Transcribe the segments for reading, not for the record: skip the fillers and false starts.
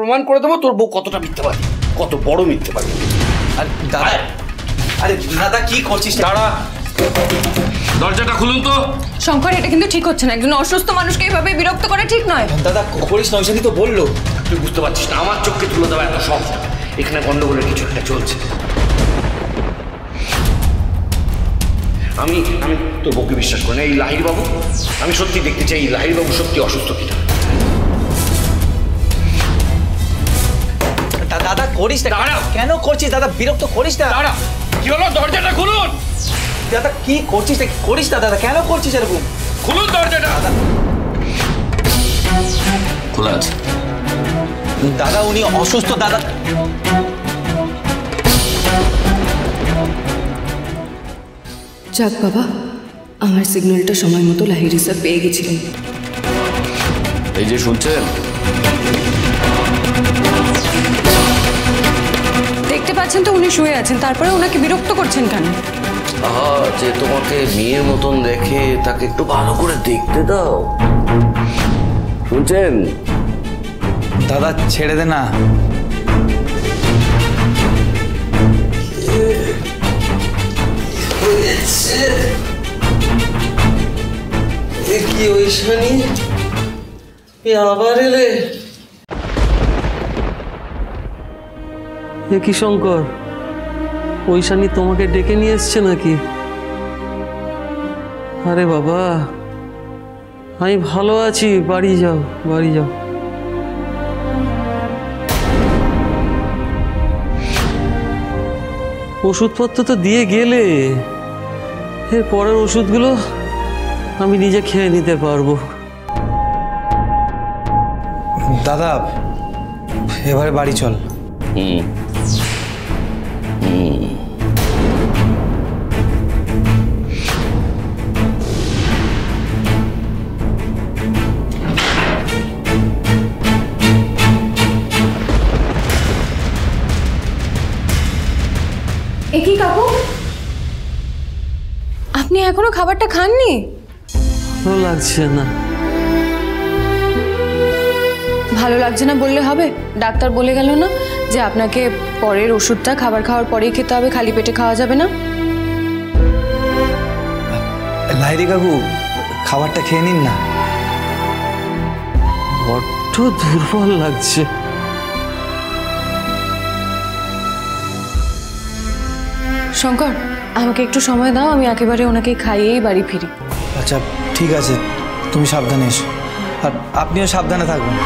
প্রমাণ করে দেবো তোর বউ কতটা মিথ্যাবাদী, কত বড় মিথ্যাবাদী। আর দাদা, আরে দাদা কি করছিস? দাঁড়া, দরজাটা খুলুন তো। শঙ্কর, এটা কিন্তু ঠিক হচ্ছে না। একজন অসুস্থ মানুষকে এইভাবে বিরক্ত করা ঠিক নয়। দাদা করিস না, ঐশানি তো বললো। তুই বুঝতে পারছিস না, আমার চোখকে তুলে দেওয়া এত সহজ না। এখানে গন্ডগোলের কিছু একটা চলছে। আমি আমি তোর বউকে বিশ্বাস করি না। এই লাহিড়ী বাবু, আমি সত্যি দেখতে চাই এই লাহিড়ী বাবু সত্যি অসুস্থ কিনা। দাদা করিস না, কেন করছিস দাদা? বিরক্ত করিস না। দাঁড়া, কি হলো? দরজাটা খুলুন। দাদা কি করছিস? করিস না দাদা, কেন করছিস এরকম? খুলুন দরজাটা। খোলা আছে। দাদা উনি অসুস্থ দাদা। যাক বাবা, আমার সিগন্যালটা সময় মতো লাহিড়ী স্যার পেয়ে গেছিলেন। এই যে শুনছেন, দেখতে পাচ্ছেন তো উনি শুয়ে আছেন, তারপরে ওনাকে বিরক্ত করছেন কেন? যে তোমাকে মেয়ের মতন দেখে তাকে একটু ভালো করে দেখতে দাও। শুনছেন? দাদা ছেড়ে দে না। কি ঐশানি, আবার এলে? কি শঙ্কর, ঐশানি তোমাকে ডেকে নিয়ে এসছে নাকি? আরে বাবা, আমি ভালো আছি, বাড়ি যাও, বাড়ি যাও। ওষুধপত্র তো দিয়ে গেলে, এর পরের ওষুধগুলো আমি নিজে খেয়ে নিতে পারবো। দাদা এবারে বাড়ি চল। কি কাকু, আপনি এখনো খাবারটা খাননি? ভালো লাগছে না। ভালো লাগছে না বললে হবে? ডাক্তার বলে গেল না যে আপনাকে পরের ওষুধটা খাবার খাওয়ার পরেই খেতে হবে, খালি পেটে খাওয়া যাবে না? লাহিড়ী কাকু খাবারটা খেয়ে নিন না। বড্ড দুর্বল লাগছে। শঙ্কর, আমাকে একটু সময় দাও, আমি একেবারে ওনাকে খাইয়েই বাড়ি ফিরি। আচ্ছা ঠিক আছে, তুমি সাবধানে এসো, আর আপনিও সাবধানে থাকবেন।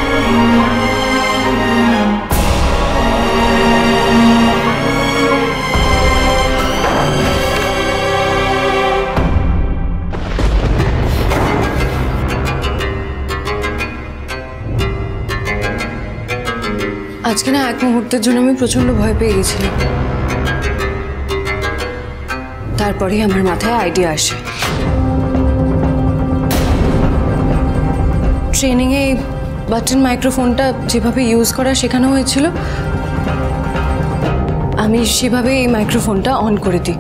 আজকে না এক মুহূর্তের জন্য আমি প্রচন্ড ভয় পেয়ে গেছিলাম। তারপরেই আমার মাথায় আইডিয়া আসে। ট্রেনিংয়ে এই বাটন মাইক্রোফোনটা যেভাবে ইউজ করা শেখানো হয়েছিল, আমি সেভাবে এই মাইক্রোফোনটা অন করে দিই।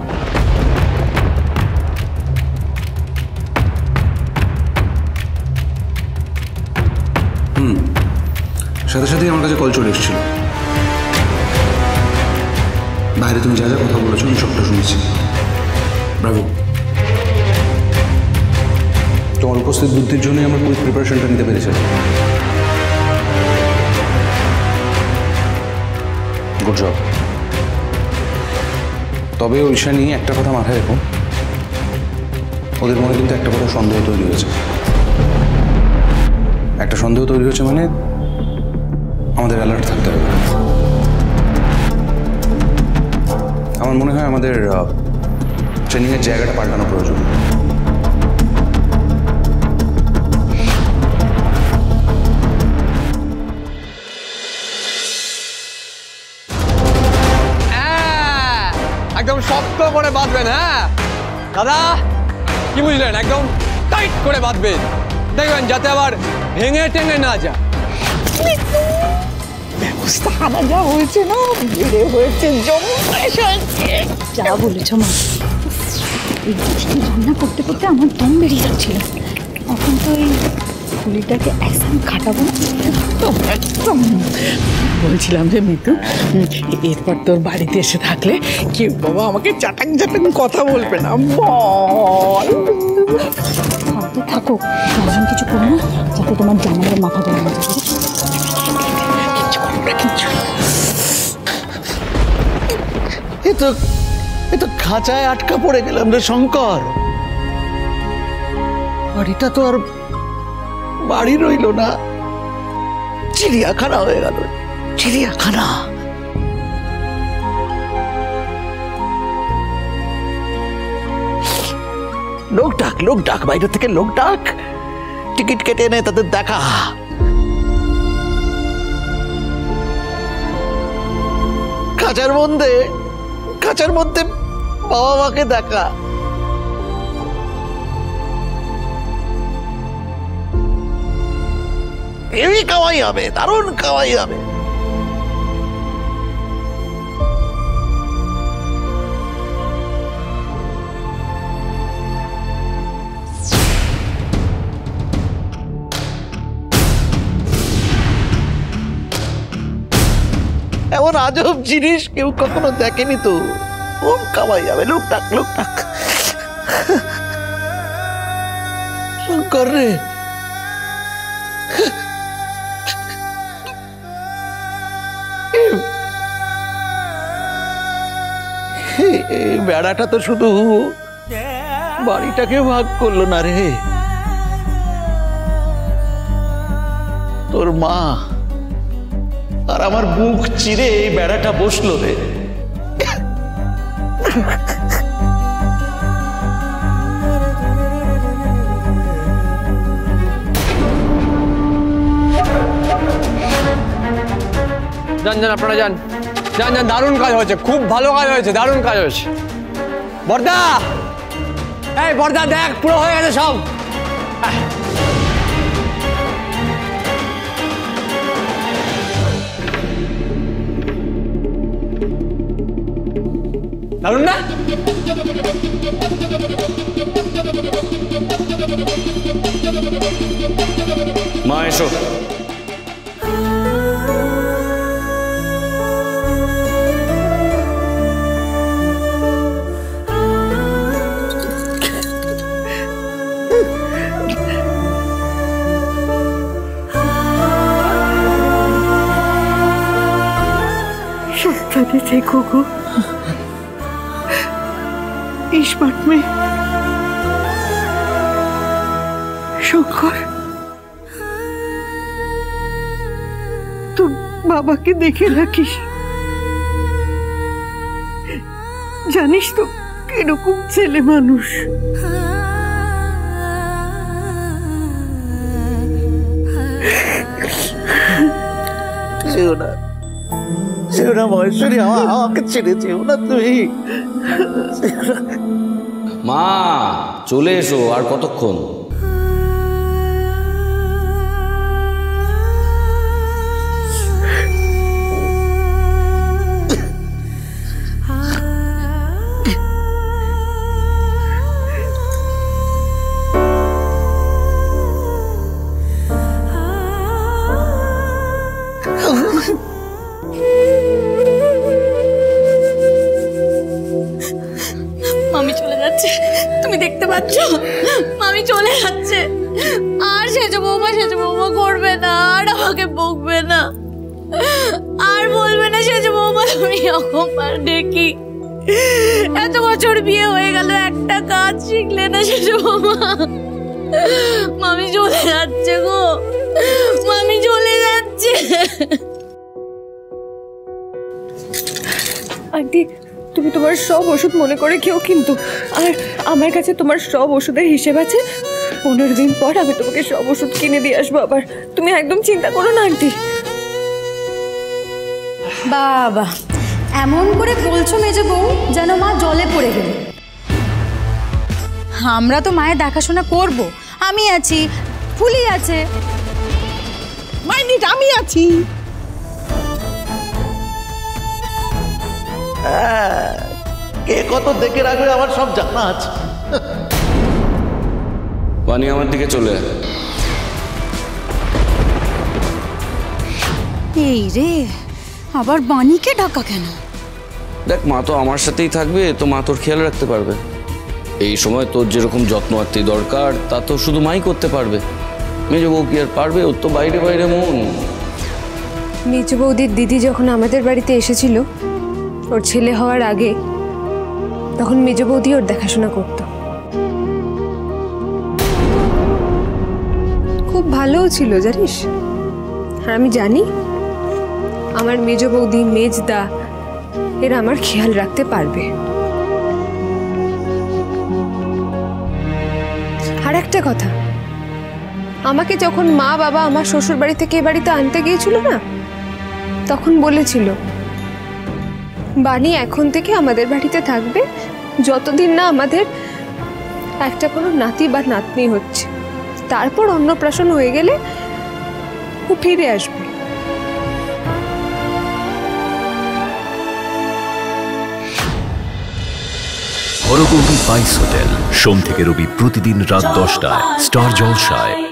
সাথে সাথেই আমার কাছে কল চলে এসেছিল। বাইরে তুমি যা যা কথা বলেছো আমি সবটা শুনেছি। ব্রাভো, তোমার উপস্থিত বুদ্ধির জন্যই আমার কুইক প্রিপারেশনটা নিতে পেরেছে। Good job. তবে ঐশানি একটা কথা মাথায় রেখো, ওদের মনে কিন্তু একটা কথা সন্দেহ তৈরি হয়েছে। একটা সন্দেহ তৈরি হয়েছে মানে আমাদের অ্যালার্ট থাকতে হবে। আমার মনে হয় আমাদের ট্রেনিংয়ের জায়গাটা পাল্টানো প্রয়োজন। একদম শক্ত করে বাঁধবেন। হ্যাঁ দাদা, কি বুঝলেন? একদম টাইট করে বাঁধবেন, দেখবেন যাতে আবার ভেঙে টেঙে না যায়। ব্যবস্থা আনা যা হয়েছে না, বেড়ে হয়েছে, যা বলেছ মা। এই বৃষ্টি রান্না করতে করতে আমার দম বেরিয়ে যাচ্ছিল। এখন তো এই পুলিটাকে একদম খাটাবো না, একদম একদম। বলছিলাম যে মিতু, এরপর তোর বাড়িতে এসে থাকলে কেউ বাবা আমাকে চাটাং চাটাং কথা বলবে না, বল। থাকতে থাকো, এমন কিছু করো না যাতে তোমার জামাইয়ের মাথা ধরে না যায়। কিছু করো না, কিছু। এ তো খাঁচায় আটকা পড়ে গেলাম রে শঙ্কর। বাড়িটা তো আর বাড়ি রইল না, চিড়িয়াখানা হয়ে গেল, চিড়িয়াখানা। লোক ডাক বাইরে থেকে লোক ডাক, টিকিট কেটে এনে তাদের দেখা। খাঁচার মধ্যে বাবা মাকে দেখা। এই কামাই হবে, দারুণ কামাই হবে। এমন আজব জিনিস কেউ কখনো দেখেনি তো। খুব কামাই যাবে, লোক ডাক। শঙ্কর রে, এই বেড়াটা তো শুধু বাড়িটাকে ভাগ করলো না রে, তোর মা আর আমার বুক চিরে এই বেড়াটা বসলো রে। যান আপনারা যান, দারুণ কাজ হয়েছে, খুব ভালো কাজ হয়েছে, দারুণ কাজ হয়েছে। বর্দা, এই বর্দা দেখ, পুরো হয়ে গেছে সব। দারুণ না? মা এসো। সাবধানে থেকো গো, স্মার্ট মেয়ে। শঙ্কর, তোর বাবাকে দেখে রাখিস, জানিস তো কিরকম ছেলে মানুষ। যেও না মহেশ্বরী, আমাকে ছেড়ে যেও না তুই। মা চলে এসো, আর কতক্ষণ? মামি চলে যাচ্ছে, তুমি দেখতে পাচ্ছ? মামি চলে যাচ্ছে। আর সেজো বৌমা করবে না, আর আমাকে বকবে না, আর বলবে না সেজো বৌমা তুমি অকম্পার ডেকি। এত বছর বিয়ে হয়ে গেল, একটা কাজ শিখলে না সেজো বৌমা। মামি চলে যাচ্ছে গো, মামি চলে যাচ্ছে। আন্টি, তুমি তোমার সব ওষুধ মনে করে খেও কিন্তু, আর আমার কাছে তোমার সব ওষুধের হিসেব আছে। 15 দিন পর আমি তোমাকে সব ওষুধ কিনে দিয়ে আসবো আবার, তুমি একদম চিন্তা করো না আন্টি। বাবা, এমন করে বলছো মেজো বউ যেন মা জলে পড়ে গেল। আমরা তো মায়ের দেখাশোনা করব, আমি আছি, ফুলি আছে, মাইনিট আমি আছি। কে কত দেখে রাখবে আমার সব জানা আছে। পানি আমার দিকে চলে আয়। এই রে আবার বাণীকে ডাকা কেন? দেখ, মা তো আমার সাথেই থাকবে, তো মা তোর খেয়াল রাখতে পারবে। এই সময় তোর যেরকম যত্ন আত্মি দরকার তা তো শুধু মাই করতে পারবে। মেজ বউ কি আর পারবে? ওর তো বাইরে বাইরে মন। মেজ বৌদির দিদি যখন আমাদের বাড়িতে এসেছিল ওর ছেলে হওয়ার আগে, তখন মেজ বৌদি ওর দেখাশোনা করত। খুব ভালোও ছিল জানিস। আর আমি জানি আমার মেজ বৌদি, মেজদা এরা আমার খেয়াল রাখতে পারবে। আর একটা কথা, আমাকে যখন মা বাবা আমার শ্বশুর বাড়ি থেকে এ বাড়িতে আনতে গিয়েছিল না, তখন বলেছিল বাণী এখন থেকে আমাদের বাড়িতে থাকবে যতদিন না আমাদের একটা কোনো নাতি বা নাতনি হচ্ছে। তারপর অন্নপ্রাশন হয়ে গেলে ও ফিরে আসবে। হরগৌরী স্পাইস হোটেল, সোম থেকে রবি প্রতিদিন রাত 10টায় স্টার জলসায়।